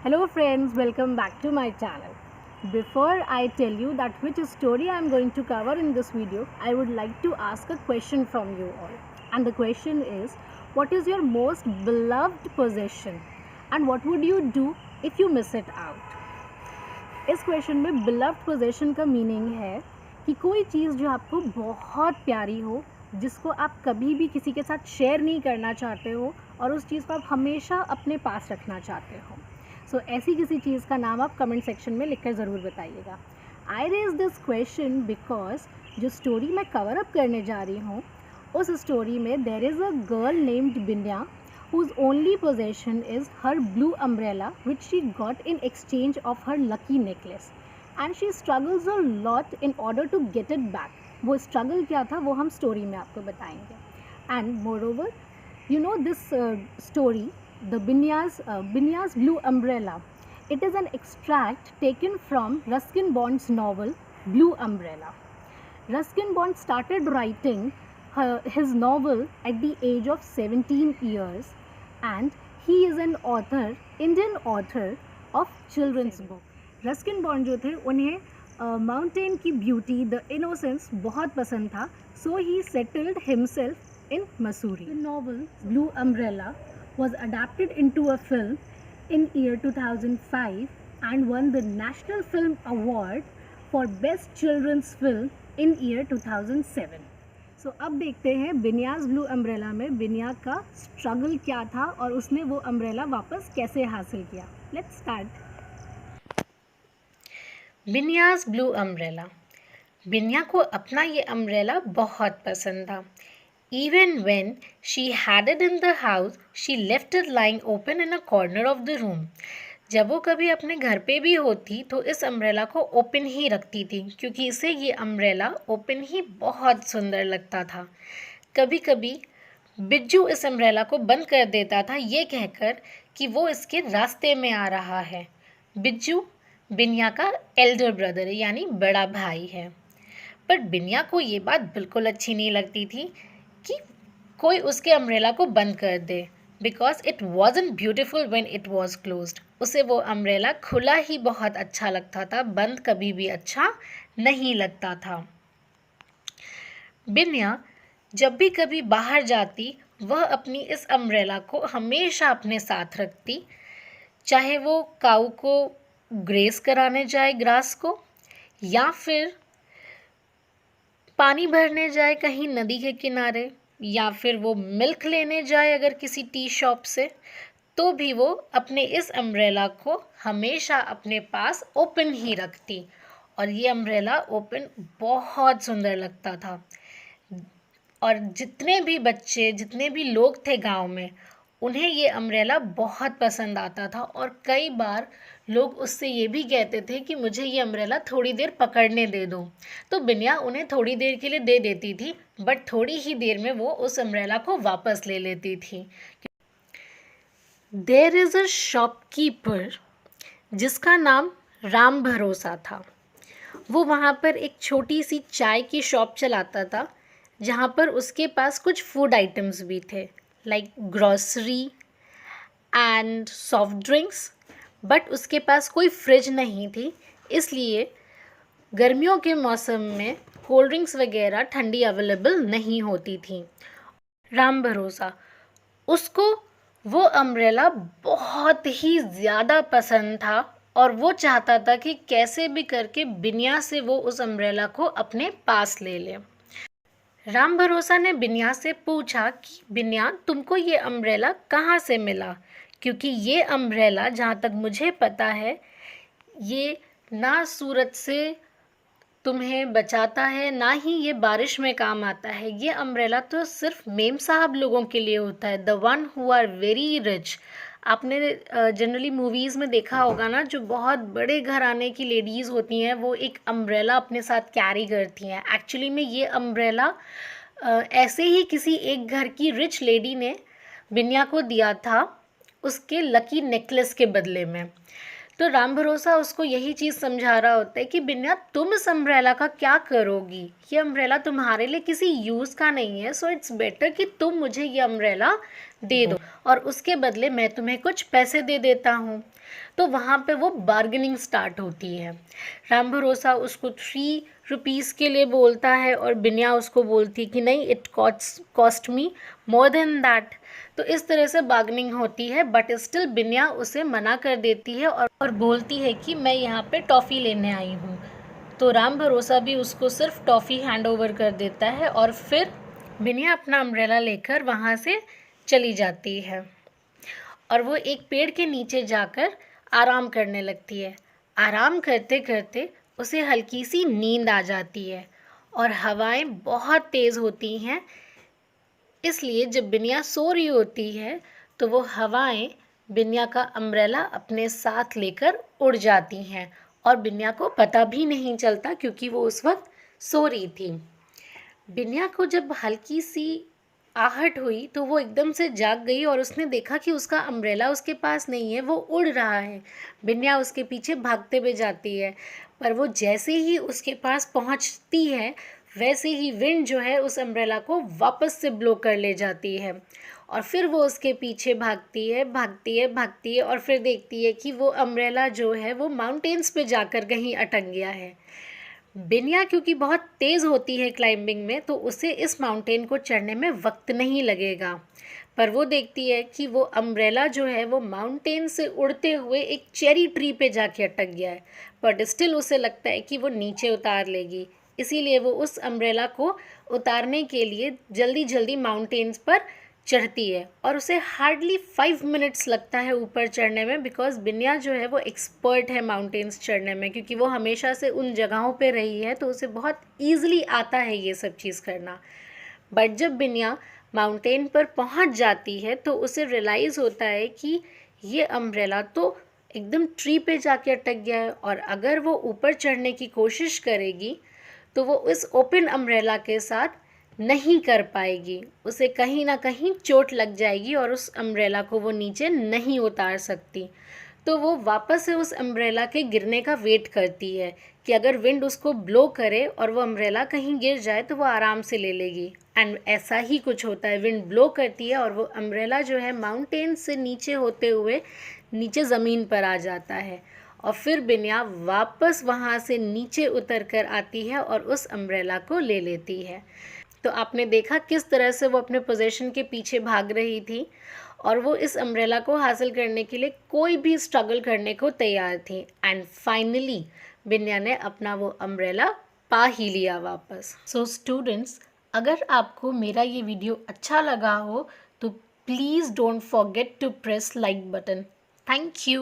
Hello friends, welcome back to my channel. Before I tell you that which story I am going to cover in this video, I would like to ask a question from you all. And the question is, what is your most beloved possession? And what would you do if you miss it out? इस question में beloved possession का meaning है कि कोई चीज़ जो आपको बहुत प्यारी हो, जिसको आप कभी भी किसी के साथ शेयर नहीं करना चाहते हो और उस चीज़ को आप हमेशा अपने पास रखना चाहते हो. सो ऐसी किसी चीज़ का नाम आप कमेंट सेक्शन में लिखकर ज़रूर बताइएगा. I raise this question because जो स्टोरी मैं कवर अप करने जा रही हूँ उस स्टोरी में there is a girl named Binya whose only possession is her blue umbrella which she got in exchange of her lucky necklace, and she struggles a lot in order to get it back. वो struggle क्या था वो हम story में आपको बताएंगे. And moreover, you know this story, the Binya's blue umbrella. It is an extract taken from Ruskin Bond's novel Blue Umbrella. Ruskin Bond started writing his novel at the age of 17 years, and he is an author, Indian author of children's book. Ruskin bond जो थे उन्हें mountain की beauty, the innocence बहुत पसंद था, so he settled himself in Mussoorie. The novel Blue Umbrella was adapted into a film in year 2005 and won the National Film Award for Best Children's Film in year 2007. सो अब देखते हैं बिन्याज blue umbrella में बिन्या का struggle क्या था और उसने वो अम्ब्रेला वापस कैसे हासिल किया. Let's start. Binya's blue umbrella. Binya को अपना ये अम्ब्रेला बहुत पसंद था. Even when she had it in the house, she left it lying open in a corner of the room. जब वो कभी अपने घर पे भी होती तो इस अम्ब्रेला को ओपन ही रखती थी क्योंकि इसे ये अम्ब्रेला ओपन ही बहुत सुंदर लगता था. कभी कभी बिज्जू इस अम्ब्रेला को बंद कर देता था ये कहकर कि वो इसके रास्ते में आ रहा है. बिज्जू बिन्या का एल्डर ब्रदर है यानी बड़ा भाई है. पर बिन्या को ये बात बिल्कुल अच्छी नहीं लगती थी कि कोई उसके अम्ब्रेला को बंद कर दे, because it wasn't beautiful when it was closed. उसे वो अम्ब्रेला खुला ही बहुत अच्छा लगता था, बंद कभी भी अच्छा नहीं लगता था. बिन्या जब भी कभी बाहर जाती वह अपनी इस अम्ब्रेला को हमेशा अपने साथ रखती, चाहे वो काऊ को ग्रेस कराने जाए ग्रास को, या फिर पानी भरने जाए कहीं नदी के किनारे, या फिर वो मिल्क लेने जाए अगर किसी टी शॉप से, तो भी वो अपने इस अम्ब्रेला को हमेशा अपने पास ओपन ही रखती. और ये अम्ब्रेला ओपन बहुत सुंदर लगता था. और जितने भी बच्चे, जितने भी लोग थे गांव में, उन्हें ये अम्ब्रेला बहुत पसंद आता था. और कई बार लोग उससे ये भी कहते थे कि मुझे ये अम्ब्रेला थोड़ी देर पकड़ने दे दो, तो बिन्या उन्हें थोड़ी देर के लिए दे देती थी, बट थोड़ी ही देर में वो उस अम्ब्रेला को वापस ले लेती थी. देयर इज़ अ शॉपकीपर जिसका नाम राम भरोसा था. वो वहाँ पर एक छोटी सी चाय की शॉप चलाता था जहाँ पर उसके पास कुछ फूड आइटम्स भी थे, like grocery and soft drinks. But उसके पास कोई फ्रिज नहीं थी, इसलिए गर्मियों के मौसम में कोल्ड ड्रिंक्स वगैरह ठंडी अवेलेबल नहीं होती थी. राम भरोसा, उसको वो अम्ब्रेला बहुत ही ज़्यादा पसंद था और वो चाहता था कि कैसे भी करके बिन्या से वो उस अम्ब्रेला को अपने पास ले ले. राम भरोसा ने बिन्या से पूछा कि बिन्या, तुमको ये अम्ब्रेला कहाँ से मिला, क्योंकि ये अम्ब्रेला जहाँ तक मुझे पता है ये ना सूरज से तुम्हें बचाता है ना ही ये बारिश में काम आता है. ये अम्ब्रेला तो सिर्फ मेम साहब लोगों के लिए होता है, the one who are very rich. आपने जनरली मूवीज़ में देखा होगा ना, जो बहुत बड़े घराने की लेडीज़ होती हैं वो एक अम्ब्रेला अपने साथ कैरी करती हैं. एक्चुअली में ये अम्ब्रेला ऐसे ही किसी एक घर की रिच लेडी ने बिन्या को दिया था उसके लकी नेकलेस के बदले में. तो राम भरोसा उसको यही चीज़ समझा रहा होता है कि बिन्या तुम इस अम्ब्रेला का क्या करोगी, ये अम्ब्रेला तुम्हारे लिए किसी यूज़ का नहीं है, सो इट्स बेटर कि तुम मुझे ये अम्ब्रेला दे दो और उसके बदले मैं तुम्हें कुछ पैसे दे देता हूँ। तो वहाँ पे वो बार्गेनिंग स्टार्ट होती है। राम भरोसा उसको 3 रुपीज़ के लिए बोलता है और बिन्या उसको बोलती कि नहीं, it cost me more than that. तो इस तरह से बार्गेनिंग होती है, बट स्टिल बिन्या उसे मना कर देती है और बोलती है कि मैं यहाँ पे टॉफ़ी लेने आई हूँ। तो राम भरोसा भी उसको सिर्फ टॉफ़ी हैंड ओवर कर देता है और फिर बिन्या अपना अम्ब्रेला लेकर वहाँ से चली जाती है और वो एक पेड़ के नीचे जाकर आराम करने लगती है। आराम करते करते उसे हल्की सी नींद आ जाती है और हवाएं बहुत तेज़ होती हैं, इसलिए जब बिन्या सो रही होती है तो वो हवाएं बिन्या का अम्ब्रेला अपने साथ लेकर उड़ जाती हैं और बिन्या को पता भी नहीं चलता क्योंकि वो उस वक्त सो रही थी। बिन्या को जब हल्की सी आहट हुई तो वो एकदम से जाग गई और उसने देखा कि उसका अम्ब्रेला उसके पास नहीं है, वो उड़ रहा है। बिन्या उसके पीछे भागते हुए जाती है, पर वो जैसे ही उसके पास पहुंचती है वैसे ही विंड जो है उस अम्ब्रेला को वापस से ब्लो कर ले जाती है और फिर वो उसके पीछे भागती है भागती है भागती है और फिर देखती है कि वो अम्ब्रेला जो है वो माउंटेन्स पे जाकर कहीं अटक गया है। बिन्या क्योंकि बहुत तेज़ होती है क्लाइंबिंग में, तो उसे इस माउंटेन को चढ़ने में वक्त नहीं लगेगा, पर वो देखती है कि वो अम्ब्रेला जो है वो माउंटेन से उड़ते हुए एक चेरी ट्री पे जाके अटक गया है, बट स्टिल उसे लगता है कि वो नीचे उतार लेगी। इसीलिए वो उस अम्ब्रेला को उतारने के लिए जल्दी जल्दी माउंटेन्स पर चढ़ती है और उसे हार्डली 5 मिनट्स लगता है ऊपर चढ़ने में, बिकॉज बिन्या जो है वो एक्सपर्ट है माउंटेन्स चढ़ने में, क्योंकि वो हमेशा से उन जगहों पे रही है तो उसे बहुत ईज़िली आता है ये सब चीज़ करना। बट जब बिन्या माउंटेन पर पहुंच जाती है तो उसे रियलाइज़ होता है कि ये अम्ब्रेला तो एकदम ट्री पे जाके अटक गया है और अगर वो ऊपर चढ़ने की कोशिश करेगी तो वो इस ओपन अम्ब्रेला के साथ नहीं कर पाएगी, उसे कहीं ना कहीं चोट लग जाएगी और उस अम्ब्रेला को वो नीचे नहीं उतार सकती। तो वो वापस से उस अम्ब्रेला के गिरने का वेट करती है कि अगर विंड उसको ब्लो करे और वो अम्ब्रेला कहीं गिर जाए तो वो आराम से ले लेगी। एंड ऐसा ही कुछ होता है, विंड ब्लो करती है और वो अम्ब्रेला जो है माउंटेन से नीचे होते हुए नीचे ज़मीन पर आ जाता है और फिर बिन्या वापस वहाँ से नीचे उतर कर आती है और उस अम्ब्रेला को ले लेती है। तो आपने देखा किस तरह से वो अपने पोजीशन के पीछे भाग रही थी और वो इस अम्ब्रेला को हासिल करने के लिए कोई भी स्ट्रगल करने को तैयार थी एंड फाइनली बिन्या ने अपना वो अम्ब्रेला पा ही लिया वापस। सो स्टूडेंट्स, अगर आपको मेरा ये वीडियो अच्छा लगा हो तो please don't forget to press like button. Thank you.